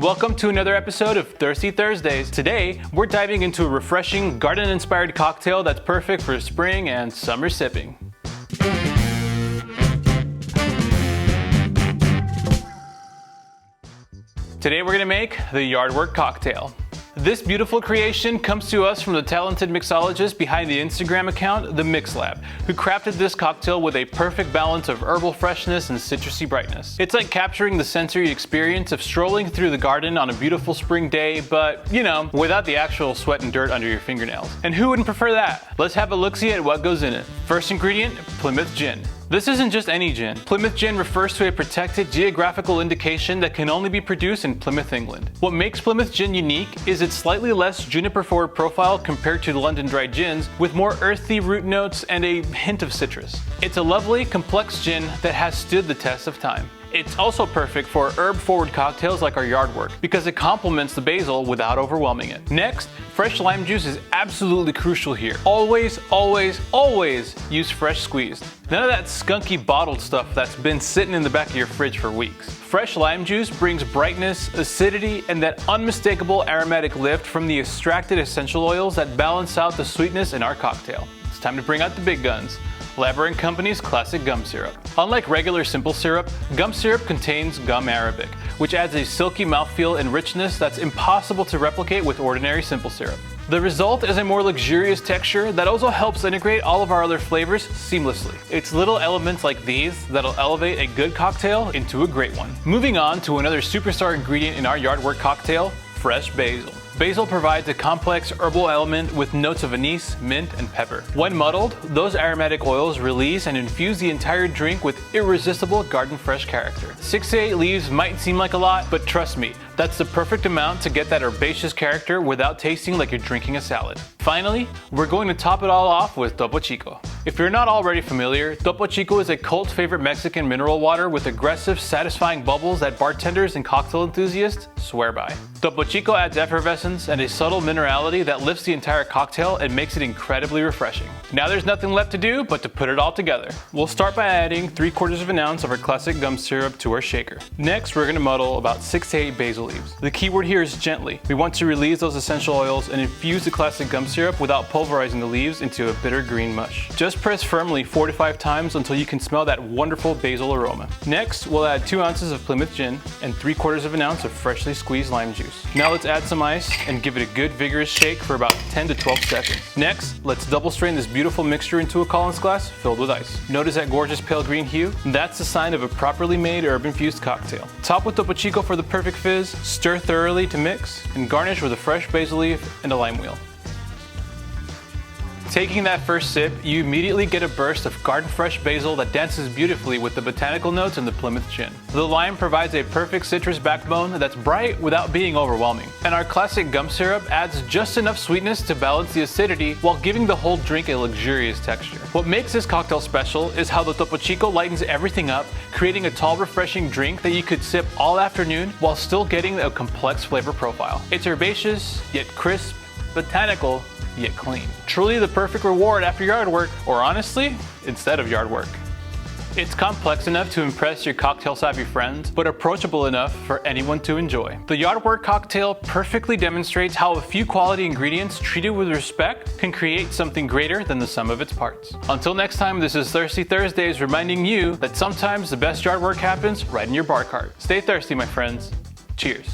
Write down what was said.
Welcome to another episode of Thirsty Thursdays. Today, we're diving into a refreshing garden-inspired cocktail that's perfect for spring and summer sipping. Today we're gonna make the Yardwork cocktail. This beautiful creation comes to us from the talented mixologist behind the Instagram account, The Mix Lab, who crafted this cocktail with a perfect balance of herbal freshness and citrusy brightness. It's like capturing the sensory experience of strolling through the garden on a beautiful spring day, but, you know, without the actual sweat and dirt under your fingernails. And who wouldn't prefer that? Let's have a look-see at what goes in it. First ingredient, Plymouth Gin. This isn't just any gin. Plymouth Gin refers to a protected geographical indication that can only be produced in Plymouth, England. What makes Plymouth Gin unique is its slightly less juniper-forward profile compared to London dry gins, with more earthy root notes and a hint of citrus. It's a lovely, complex gin that has stood the test of time. It's also perfect for herb-forward cocktails like our Yardwork because it complements the basil without overwhelming it. Next, fresh lime juice is absolutely crucial here. Always, always, always use fresh squeezed. None of that skunky bottled stuff that's been sitting in the back of your fridge for weeks. Fresh lime juice brings brightness, acidity, and that unmistakable aromatic lift from the extracted essential oils that balance out the sweetness in our cocktail. It's time to bring out the big guns. Liber Company's classic gum syrup. Unlike regular simple syrup, gum syrup contains gum arabic, which adds a silky mouthfeel and richness that's impossible to replicate with ordinary simple syrup. The result is a more luxurious texture that also helps integrate all of our other flavors seamlessly. It's little elements like these that'll elevate a good cocktail into a great one. Moving on to another superstar ingredient in our Yardwork cocktail, fresh basil. Basil provides a complex herbal element with notes of anise, mint, and pepper. When muddled, those aromatic oils release and infuse the entire drink with irresistible garden fresh character. 6 to 8 leaves might seem like a lot, but trust me, that's the perfect amount to get that herbaceous character without tasting like you're drinking a salad. Finally, we're going to top it all off with Topo Chico. If you're not already familiar, Topo Chico is a cult favorite Mexican mineral water with aggressive, satisfying bubbles that bartenders and cocktail enthusiasts swear by. Topo Chico adds effervescence and a subtle minerality that lifts the entire cocktail and makes it incredibly refreshing. Now there's nothing left to do but to put it all together. We'll start by adding 3/4 of an ounce of our classic gum syrup to our shaker. Next, we're going to muddle about 6 to 8 basil leaves. The key word here is gently. We want to release those essential oils and infuse the classic gum syrup without pulverizing the leaves into a bitter green mush. Just press firmly 4 to 5 times until you can smell that wonderful basil aroma. Next, we'll add 2 ounces of Plymouth Gin and 3/4 of an ounce of freshly squeezed lime juice. Now let's add some ice and give it a good vigorous shake for about 10 to 12 seconds. Next, let's double strain this beautiful mixture into a Collins glass filled with ice. Notice that gorgeous pale green hue? That's the sign of a properly made herb-infused cocktail. Top with Topo Chico for the perfect fizz, stir thoroughly to mix, and garnish with a fresh basil leaf and a lime wheel. Taking that first sip, you immediately get a burst of garden-fresh basil that dances beautifully with the botanical notes in the Plymouth Gin. The lime provides a perfect citrus backbone that's bright without being overwhelming. And our classic gum syrup adds just enough sweetness to balance the acidity while giving the whole drink a luxurious texture. What makes this cocktail special is how the Topo Chico lightens everything up, creating a tall, refreshing drink that you could sip all afternoon while still getting a complex flavor profile. It's herbaceous, yet crisp, botanical, yet clean. Truly the perfect reward after yard work, or honestly, instead of yard work. It's complex enough to impress your cocktail-savvy friends, but approachable enough for anyone to enjoy. The Yardwork cocktail perfectly demonstrates how a few quality ingredients treated with respect can create something greater than the sum of its parts. Until next time, this is Thirsty Thursdays reminding you that sometimes the best yard work happens right in your bar cart. Stay thirsty, my friends. Cheers.